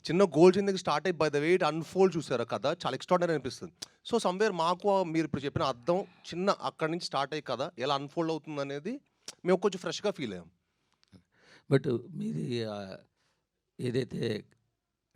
చిన్న గోల్ కిందకి స్టార్ట్ అయ్యి by the way it unfold చూసారా కథ చాలా ఎక్స్ట్రార్డినరీ అనిపిస్తుంది. సో సమ్‌వేర్ మాకు మీరు ఇప్పుడు చెప్పిన అర్థం చిన్న అక్కడి నుంచి స్టార్ట్ అయ్యి కథ ఎలా అన్‌ఫోల్డ్ అవుతుందనేది మేము కొంచెం ఫ్రెష్‌గా ఫీల్ అయ్యాం. బట్ మీది ఏదైతే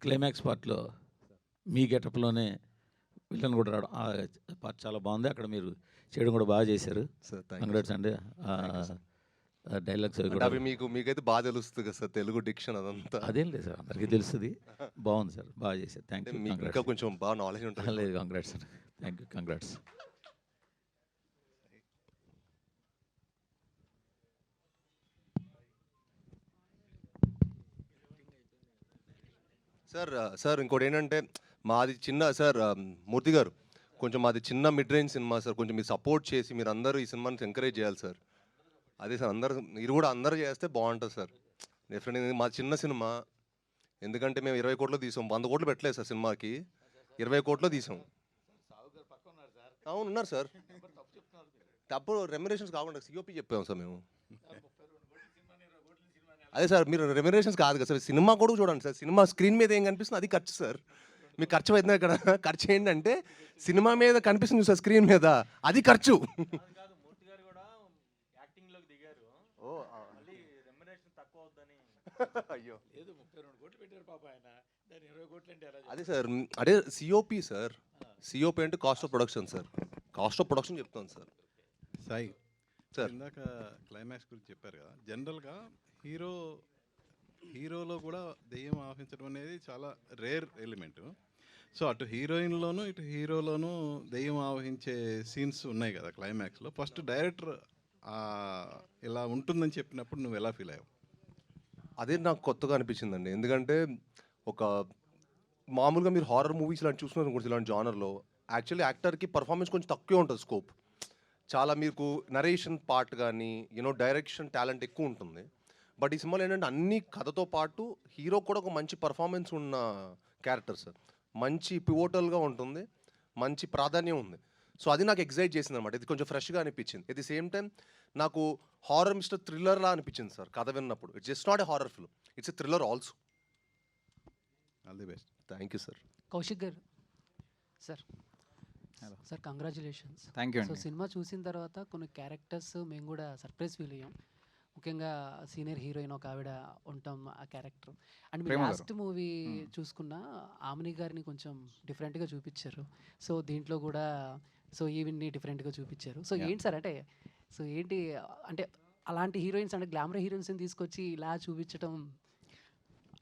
క్లైమాక్స్ పార్ట్‌లో మీ గెటప్‌లోనే విలన్ కూడా రావడం ఆ పార్ట్ చాలా బాగుంది. అక్కడ మీరు చేయడం కూడా బాగా చేశారు. సార్ కంగ్రాట్స్ అండి. డైలాగ్స్ అవి కూడా అవి మీకైతే బాగా తెలుస్తుంది కదా సార్ తెలుగు డిక్షన్ అదంతా. అదేం లేదు సార్, అందరికీ తెలుస్తుంది. బాగుంది సార్, బాగా చేశారు. థ్యాంక్ యూ, మీకు ఇంకా కంగ్రాట్స్. కొంచెం బాగా నాలెడ్జ్ ఉంటుంది. లేదు, congrats sir, thank you, congrats. Sir ఇంకోటి ఏంటంటే మాది చిన్న సార్ మూర్తి గారు కొంచెం మాది చిన్న మిడ్ రేంజ్ సినిమా సార్. కొంచెం మీరు సపోర్ట్ చేసి మీరు అందరూ ఈ సినిమాని ఎంకరేజ్ చేయాలి సార్. అదే సార్ మీరు కూడా అందరూ చేస్తే బాగుంటుంది సార్. డెఫినెట్గా మా చిన్న సినిమా, ఎందుకంటే మేము 20 కోట్లు తీసాం, 100 కోట్లు పెట్టలేదు సార్ సినిమాకి, 20 కోట్లు తీసాం. అవును ఉన్నారు సార్. తప్పుడు రెమ్యునరేషన్స్ కాకుండా సిఓపి చెప్పాము సార్ మేము. అదే సార్ మీరు రెమ్యునరేషన్స్ కాదు కదా సార్, సినిమా కూడా చూడండి సార్. సినిమా స్క్రీన్ మీద ఏం కనిపిస్తుంది అది ఖర్చు సార్. మీకు ఖర్చు అవుతుంది ఇక్కడ. ఖర్చు ఏంటంటే సినిమా మీద కనిపిస్తుంది సార్ స్క్రీన్ మీద, అది ఖర్చు. అయ్యో అదే సార్, అదే సిఓపి సార్. సిఓపి అంటే cost of production sir. Cost of production చెప్తాను సార్. సాయి సార్ ఇందాక క్లైమాక్స్ గురించి చెప్పారు కదా, జనరల్గా హీరోలో కూడా దెయ్యం ఆవహించడం అనేది చాలా రేర్ ఎలిమెంట్. సో అటు హీరోయిన్లోను ఇటు హీరోలోను దెయ్యం ఆవహించే సీన్స్ ఉన్నాయి కదా క్లైమాక్స్లో. ఫస్ట్ డైరెక్టర్ ఇలా ఉంటుందని చెప్పినప్పుడు నువ్వు ఎలా ఫీల్ అయ్యావు? అదే నాకు కొత్తగా అనిపించిందండి. ఎందుకంటే ఒక మామూలుగా మీరు హారర్ మూవీస్ ఇలాంటి చూస్తున్నారు కూడా ఇలాంటి జానర్లో యాక్చువల్లీ యాక్టర్కి పర్ఫార్మెన్స్ కొంచెం తక్కువే ఉంటుంది స్కోప్. చాలా మీకు నరేషన్ పార్ట్ కానీ డైరెక్షన్ టాలెంట్ ఎక్కువ ఉంటుంది. బట్ ఈ సినిమాలో ఏంటంటే అన్ని కథతో పాటు హీరో కూడా ఒక మంచి పర్ఫార్మెన్స్ ఉన్న క్యారెక్టర్ సార్. మంచి పివోటల్గా ఉంటుంది, మంచి ప్రాధాన్యం ఉంది. సో అది నాకు ఎగ్జైట్ చేసింది అనమాట. ఇది కొంచెం ఫ్రెష్గా అనిపించింది. ఎట్ ది సేమ్ టైం నాకు హారర్ మిస్టర్ థ్రిల్లర్లా అనిపించింది సార్ కథ విన్నప్పుడు. It's just not a horror film, it's a thriller also. All the best. Thank you sir. Kaushik గారు sir. Hello sir congratulations. Thank you so అండి. సినిమా చూసిన తర్వాత కొన్ని క్యారెక్టర్స్ మేము కూడా సర్ప్రైజ్ ఫీల్ అయ్యాం. ముఖ్యంగా సీనియర్ హీరోయిన్ ఒక ఆవిడ ఉంటాం ఆ క్యారెక్టర్. అండ్ మీ ప్రేమ గారు. లాస్ట్ మూవీ చూసుకున్న ఆమెని గారిని కొంచెం డిఫరెంట్గా చూపించారు. సో దీంట్లో కూడా సో ఈవిడ్ని డిఫరెంట్గా చూపించారు. So Yeah. ఏంటి సార్ అంటే సో ఏంటి అంటే అలాంటి హీరోయిన్స్ అంటే గ్లామర్ హీరోయిన్స్ని తీసుకొచ్చి ఇలా చూపించడం?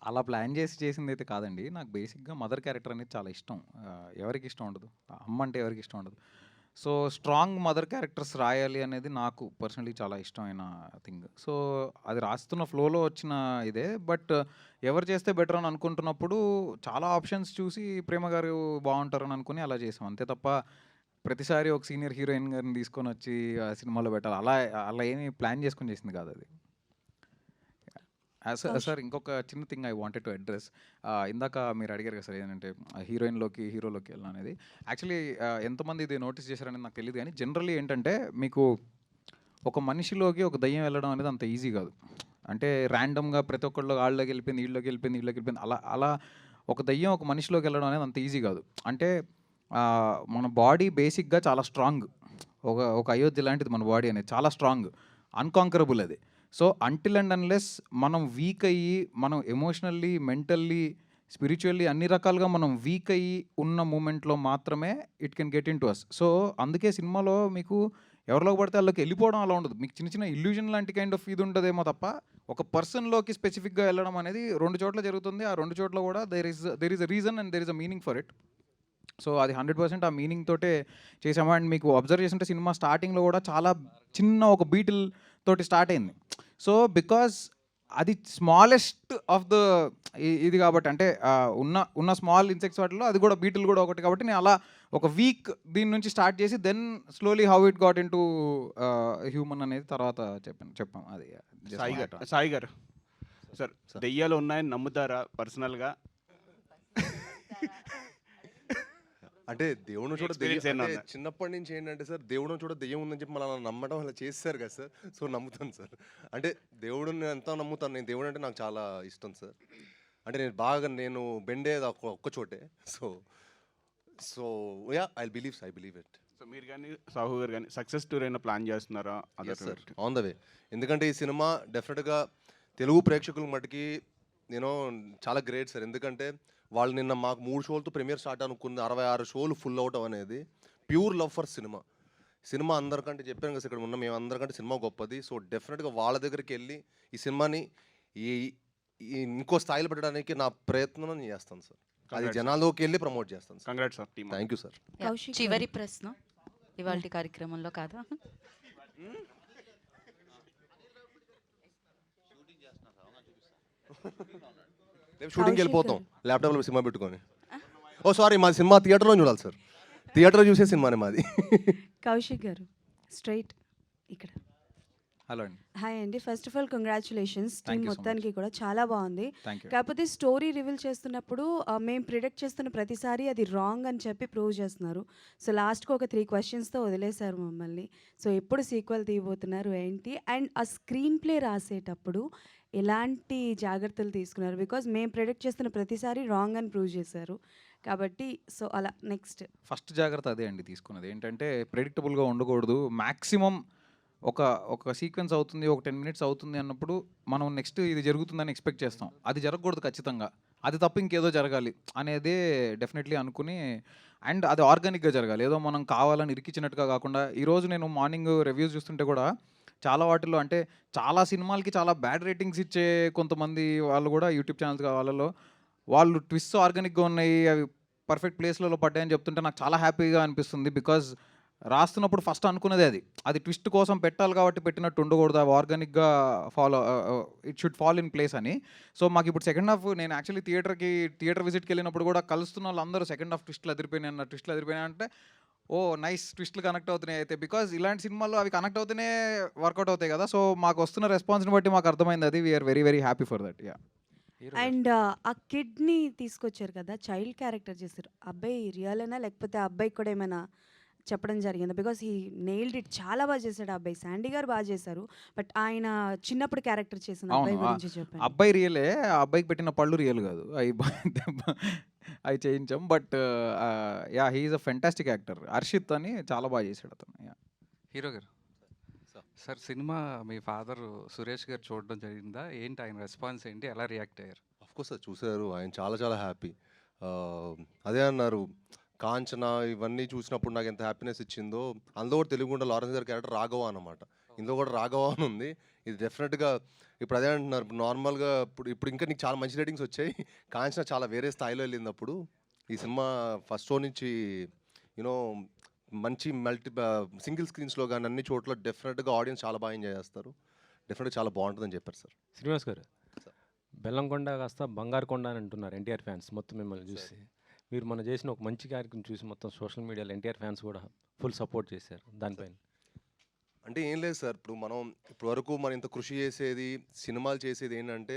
అలా ప్లాన్ చేసి చేసింది అయితే కాదండి. నాకు బేసిక్గా మదర్ క్యారెక్టర్ అనేది చాలా ఇష్టం. ఎవరికి ఇష్టం ఉండదు, అమ్మ అంటే ఎవరికి ఇష్టం ఉండదు. సో స్ట్రాంగ్ మదర్ క్యారెక్టర్స్ రాయాలి అనేది నాకు పర్సనలీ చాలా ఇష్టమైన థింగ్. సో అది రాస్తున్న ఫ్లోలో వచ్చిన ఇదే. బట్ ఎవరు చేస్తే బెటర్ అని అనుకుంటున్నప్పుడు చాలా ఆప్షన్స్ చూసి ప్రేమ గారు బాగుంటారని అనుకుని అలా చేసాం. అంతే తప్ప ప్రతిసారి ఒక సీనియర్ హీరోయిన్ గారిని తీసుకొని వచ్చి ఆ సినిమాలో పెట్టాలి అలా అలా ఏమీ ప్లాన్ చేసుకొని చేసింది కాదు అది. సార్ ఇంకొక చిన్న thing I wanted to address. ఇందాక మీరు అడిగారు కదా సార్ ఏంటంటే హీరోయిన్లోకి హీరోలోకి వెళ్ళిన అనేది. యాక్చువల్లీ ఎంతమంది ఇది నోటీస్ చేశారనేది నాకు తెలియదు, కానీ జనరల్లీ ఏంటంటే మీకు ఒక మనిషిలోకి ఒక దయ్యం వెళ్ళడం అనేది అంత ఈజీ కాదు. అంటే ర్యాండమ్గా ప్రతి ఒక్కళ్ళు వాళ్ళకి వెళ్ళిపోయింది, వీళ్ళకి వెళ్ళిపోయింది, వీళ్ళకి వెళ్ళిపోయింది, అలా అలా ఒక దయ్యం ఒక మనిషిలోకి వెళ్ళడం అనేది అంత ఈజీ కాదు. అంటే మన బాడీ బేసిక్గా చాలా స్ట్రాంగ్. ఒక అయోధ్య లాంటిది మన బాడీ అనేది, చాలా స్ట్రాంగ్, అన్కాంకరబుల్ అది. సో అంటిల్ అండ్ అన్లెస్ మనం వీక్ అయ్యి మనం ఎమోషనల్లీ, మెంటల్లీ, స్పిరిచువల్లీ అన్ని రకాలుగా మనం వీక్ అయ్యి ఉన్న మూమెంట్లో మాత్రమే it can get into us. So అందుకే సినిమాలో మీకు ఎవరిలోకి పడితే వాళ్ళకి వెళ్ళిపోవడం అలా ఉండదు. మీకు చిన్న చిన్న ఇల్యూజన్ లాంటి కైండ్ ఆఫ్ ఇది ఉంటుందేమో తప్ప ఒక పర్సన్లోకి స్పెసిఫిక్గా వెళ్ళడం అనేది 2 చోట్ల జరుగుతుంది. ఆ 2 చోట్ల కూడా there is a reason and there is a meaning for it. So అది 100% ఆ మీనింగ్ తోటే చేసాము. అండ్ మీకు అబ్జర్వ్ చేస్తుంటే సినిమా స్టార్టింగ్లో కూడా చాలా చిన్న ఒక బీటిల్ తోటి స్టార్ట్ అయింది. సో బికాజ్ అది స్మాలెస్ట్ ఆఫ్ ద ఇది కాబట్టి, అంటే ఉన్న స్మాల్ ఇన్సెక్ట్స్ వాటిలో అది కూడా బీటిల్ కూడా ఒకటి కాబట్టి నేను అలా ఒక వీక్ దీని నుంచి స్టార్ట్ చేసి then slowly how it got into human అనేది తర్వాత చెప్పాం అది. సాయి గారు సార్, దెయ్యాలు ఉన్నాయని నమ్ముతారా పర్సనల్గా? అంటే దేవుడు చూడ Experience ఏమన్నా ఉందా? చిన్నప్పటి నుంచి ఏంటంటే సార్ దేవుడు చూడ దెయ్యం ఉందని చెప్పి మళ్ళీ నమ్మడం అలా చేస్తారు కదా సార్. సో నమ్ముతాను సార్. అంటే దేవుడిని ఎంతో నమ్ముతాను నేను. దేవుడు అంటే నాకు చాలా ఇష్టం సార్. అంటే నేను బెండేది ఒక్క చోటే. So so yeah I believe it. So మీరు కానీ సాహు గారు కానీ సక్సెస్ టూర్ అయినా ప్లాన్ చేస్తున్నారా? On the way. ఎందుకంటే ఈ సినిమా డెఫినెట్గా తెలుగు ప్రేక్షకుల మటుకి నేను చాలా గ్రేట్ సార్. ఎందుకంటే వాళ్ళు నిన్న మాకు 3 షోలతో ప్రీమియర్ స్టార్ట్ అనుకున్న 66 షోలు ఫుల్ అవటం అనేది pure love for cinema. Cinema అందరికంటే చెప్పాను కదా ఇక్కడ ఉన్న మేము అందరికంటే సినిమా గొప్పది. సో డెఫినెట్గా వాళ్ళ దగ్గరికి వెళ్ళి ఈ సినిమాని ఈ ఇంకో స్థాయిలో పెట్టడానికి నా ప్రయత్నం నేను చేస్తాను సార్. అది జనాల్లోకి వెళ్ళి ప్రమోట్ చేస్తాను sir. Congrats sir team. Thank you sir. చివరి ప్రశ్న ఇవాళ కార్యక్రమంలో కాదా? రేపు షూటింగ్కి వెళ్ళిపోతాం ల్యాప్టాప్లో సినిమా పెట్టుకొని. ఓ సారీ, మాది సినిమా థియేటర్లో చూడాలి సార్. థియేటర్లో చూసే సినిమానే మాది. కౌశిక్ గారు స్ట్రైట్ ఇక్కడ. హలో అండి. హాయ్ అండి. First of all congratulations Thank team you so మొత్తానికి కూడా చాలా బాగుంది. Thank you. కాకపోతే స్టోరీ రివీల్ చేస్తున్నప్పుడు మేము ప్రిడిక్ట్ చేస్తున్న ప్రతిసారి అది రాంగ్ అని చెప్పి ప్రూవ్ చేస్తున్నారు. సో లాస్ట్కి ఒక 3 క్వశ్చన్స్తో వదిలేశారు మమ్మల్ని. సో ఎప్పుడు సీక్వెల్ తీయబోతున్నారు ఏంటి, అండ్ ఆ స్క్రీన్ ప్లే రాసేటప్పుడు ఎలాంటి జాగ్రత్తలు తీసుకున్నారు? బికాజ్ మేము ప్రిడిక్ట్ చేస్తున్న ప్రతిసారి రాంగ్ అని ప్రూవ్ చేశారు కాబట్టి. సో అలా నెక్స్ట్ ఫస్ట్ జాగ్రత్త అదే అండి తీసుకున్నది. ఏంటంటే ప్రెడిక్టబుల్గా ఉండకూడదు. మ్యాక్సిమం ఒక సీక్వెన్స్ అవుతుంది, ఒక 10 మినిట్స్ అవుతుంది అన్నప్పుడు మనం నెక్స్ట్ ఇది జరుగుతుందని ఎక్స్పెక్ట్ చేస్తాం. అది జరగకూడదు ఖచ్చితంగా. అది తప్ప ఇంకేదో జరగాలి అనేదే డెఫినెట్లీ అనుకుని, అండ్ అది ఆర్గానిక్గా జరగాలి. ఏదో మనం కావాలని ఇరికిచ్చినట్టుగా కాకుండా. ఈరోజు నేను మార్నింగ్ రివ్యూస్ చూస్తుంటే కూడా చాలా వాటిల్లో అంటే చాలా సినిమాలకి చాలా బ్యాడ్ రేటింగ్స్ ఇచ్చే కొంతమంది వాళ్ళు కూడా యూట్యూబ్ ఛానల్స్ వాళ్ళలో వాళ్ళు ట్విస్ట్ ఆర్గానిక్గా ఉన్నాయి, అవి పర్ఫెక్ట్ ప్లేస్లలో పడ్డాయని చెప్తుంటే నాకు చాలా హ్యాపీగా అనిపిస్తుంది. బికాజ్ రాస్తున్నప్పుడు ఫస్ట్ అనుకున్నదే అది ట్విస్ట్ కోసం పెట్టాలి కాబట్టి పెట్టినట్టు ఉండకూడదు. అవి ఆర్గానిక్గా it should fall in place అని. సో మాకు ఇప్పుడు సెకండ్ హాఫ్, నేను యాక్చువల్లీ థియేటర్ విజిట్కి వెళ్ళినప్పుడు కూడా కలుస్తున్న వాళ్ళందరూ సెకండ్ హాఫ్ ట్విస్ట్లు అదిరిపోయినాయి అంటే ఓ నైస్ ట్విస్ట్లు కనెక్ట్ అవుతున్నాయి అయితే. బికాజ్ ఇలాంటి సినిమాల్లో అవి కనెక్ట్ అవుతూనే వర్కౌట్ అవుతాయి కదా. సో మాకు వస్తున్న రెస్పాన్స్ని బట్టి మాకు అర్థమైంది అది. We're very very happy for that. Yeah. And ఆ కిడ్ని తీసుకొచ్చారు కదా, చైల్డ్ క్యారెక్టర్ చేశారు. అబ్బాయి రియలేనా లేకపోతే ఆ అబ్బాయికి కూడా ఏమైనా చెప్పడం జరిగింది? Because he nailed it. చాలా బాగా చేశాడు ఆ అబ్బాయి. శాండీ గారు బాగా చేశారు, బట్ ఆయన చిన్నప్పుడు క్యారెక్టర్ చేసిన అబ్బాయి గురించి చెప్పండి. అబ్బాయి రియలే, ఆ అబ్బాయికి పెట్టిన పళ్ళు రియల్ కాదు, అవి చేయించాం. But yeah, he's a fantastic actor. Harshith అని చాలా బాగా చేశాడు అతను. యా. హీరో గారు సార్, సినిమా మీ ఫాదర్ సురేష్ గారు చూడడం జరిగిందా? ఏంటి ఆయన రెస్పాన్స్ ఏంటి, ఎలా రియాక్ట్ అయ్యారు? అఫ్కోర్స్ సార్ చూశారు, ఆయన చాలా చాలా హ్యాపీ. అదే అన్నారు, కాంచన ఇవన్నీ చూసినప్పుడు నాకు ఎంత హ్యాపీనెస్ ఇచ్చిందో. అందులో కూడా తెలుగుండ లారెన్స్ గారి క్యారెక్టర్ రాఘవ అనమాట. ఇందులో కూడా రాఘవ అని ఉంది. ఇది డెఫినెట్గా ఇప్పుడు అదే అంటున్నారు, నార్మల్గా ఇప్పుడు ఇంకా నీకు చాలా మంచి రేటింగ్స్ వచ్చాయి. కాంచన చాలా వేరే స్థాయిలో వెళ్ళింది. అప్పుడు ఈ సినిమా ఫస్ట్ షో నుంచి యూనో మంచి సింగిల్ స్క్రీన్స్లో కానీ అన్ని చోట్ల డెఫినెట్గా ఆడియన్స్ చాలా బాగా ఎంజాయ్ చేస్తారు. డెఫినెట్గా చాలా బాగుంటుందని చెప్పారు సార్. శ్రీనివాస్ గారు, బెల్లంకొండ కాస్త బంగారు కొండ అని అంటున్నారు ఎన్టీఆర్ ఫ్యాన్స్ మొత్తం మిమ్మల్ని చూసి. మీరు మనం చేసిన ఒక మంచి కార్యక్రమం చూసి మొత్తం సోషల్ మీడియాలో ఎన్టీఆర్ ఫ్యాన్స్ కూడా ఫుల్ సపోర్ట్ చేశారు దానిపైన. అంటే ఏం లేదు సార్, ఇప్పుడు మనం ఇప్పటివరకు మనం ఇంత కృషి చేసేది, సినిమాలు చేసేది ఏంటంటే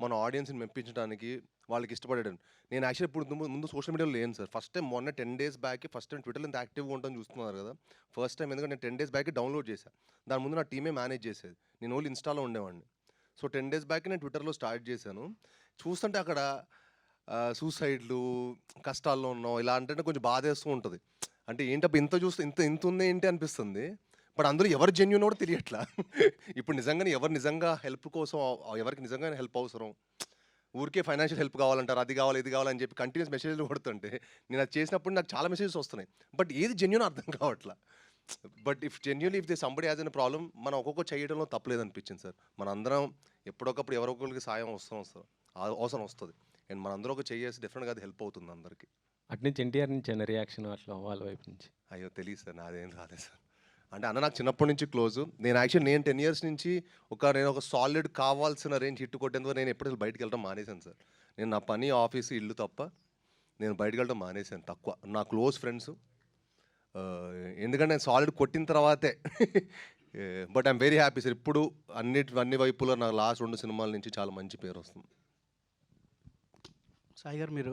మన ఆడియన్స్ని మెప్పించడానికి, వాళ్ళకి ఇష్టపడేయడం. నేను యాక్చువల్లీ ఇప్పుడు ముందు సోషల్ మీడియాలో లేను సార్. ఫస్ట్ టైం మొన్న 10 days బ్యాక్ ఫస్ట్ టైం ట్విట్టర్లో ఇంత యాక్టివ్గా ఉంటాను చూస్తున్నారు కదా. ఫస్ట్ టైం ఎందుకంటే నేను 10 days బ్యాక్ డౌన్లోడ్ చేశాను. దాని ముందు నా టీమే మేనేజ్ చేసేది, నేను ఓన్లీ ఇన్స్టాలో ఉండేవాడిని. సో 10 days బ్యాక్ నేను ట్విట్టర్లో స్టార్ట్ చేశాను. చూస్తుంటే అక్కడ సూసైడ్లు, కష్టాల్లో ఉన్నాం ఇలా అంటే కొంచెం బాధేస్తూ ఉంటుంది. అంటే ఏంటప్పుడు ఇంత చూస్తే ఇంత ఉంది ఏంటి అనిపిస్తుంది. బట్ అందులో ఎవరు జెన్యూన్ కూడా తెలియట్లా. ఇప్పుడు నిజంగానే ఎవరు నిజంగా హెల్ప్ కోసం, ఎవరికి నిజంగా హెల్ప్ అవసరం, ఊరికే ఫైనాన్షియల్ హెల్ప్ కావాలంటారు, అది కావాలి ఇది కావాలని చెప్పి కంటిన్యూస్ మెసేజ్లు కొడుతుంటే నేను అది చేసినప్పుడు నాకు చాలా మెసేజెస్ వస్తున్నాయి. బట్ ఏది జెన్యూన్ అర్థం కావట్లా. But if they somebody has an problem, మనం ఒక్కొక్క చేయడంలో తప్పలేదు అనిపించింది సార్. మన ఎప్పుడొకప్పుడు ఎవరొకరికి సాయం అవసరం వస్తుంది. అండ్ మనందరూ ఒక చేసి డెఫినెట్గా అది హెల్ప్ అవుతుంది అందరికీ. అటు నుంచి ఎన్టీఆర్ నుంచి అయిన రియాక్షన్ అట్లా వాళ్ళ వైపు నుంచి? అయ్యో తెలియదు సార్, నాదేం రాదే సార్. అంటే అన్న నాకు చిన్నప్పటి నుంచి క్లోజు. నేను 10 years నుంచి నేను ఒక సాలిడ్ కావాల్సిన రేంజ్ హిట్ కొట్టేందుకు నేను ఎప్పుడు బయటకు వెళ్ళడం మానేశాను సార్. నేను నా పని, ఆఫీసు, ఇల్లు తప్ప నేను బయటకు వెళ్ళడం మానేశాను. తక్కువ నా క్లోజ్ ఫ్రెండ్స్. ఎందుకంటే నేను సాలిడ్ కొట్టిన తర్వాతే. But I'm very happy sir. ఇప్పుడు అన్ని వైపులో నాకు లాస్ట్ 2 సినిమాల నుంచి చాలా మంచి పేరు వస్తుంది. సాయి గారు, మీరు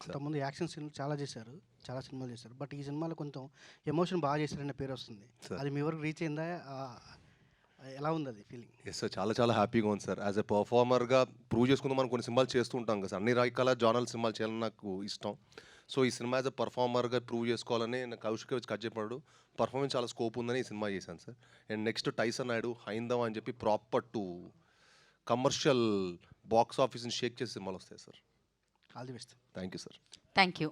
అంతకుముందు యాక్షన్ సీన్లు చాలా చేశారు, చాలా సినిమాలు చేశారు. బట్ ఈ సినిమాలో కొంచెం ఎమోషన్ బాగా చేశారనే పేరు వస్తుంది. అది మీ వరకు రీచ్ అయిందా? ఎలా ఉంది అది ఫీలింగ్? ఎస్ సార్, చాలా చాలా హ్యాపీగా ఉంది సార్. యాజ్ ఎ పర్ఫార్మర్గా ప్రూవ్ చేసుకుందాం మనం కొన్ని సినిమాలు చేస్తూ ఉంటాం కదా సార్, అన్ని రకాల జానల్ సినిమాలు చేయాలని నాకు ఇష్టం. సో ఈ సినిమా యాజ్ ఎ పర్ఫార్మర్గా ప్రూవ్ చేసుకోవాలని నాకు కౌశిక్ వచ్చి కట్ చెప్పాడు. పర్ఫార్మెన్స్ చాలా స్కోప్ ఉందని ఈ సినిమా చేశాను sir. And next Tyson Naidu హైందవ అని చెప్పి ప్రాపర్ టు కమర్షియల్ బాక్స్ ఆఫీస్ని షేక్ చేసే సినిమాలు వస్తాయి sir. All the best. Thank you sir. Thank you.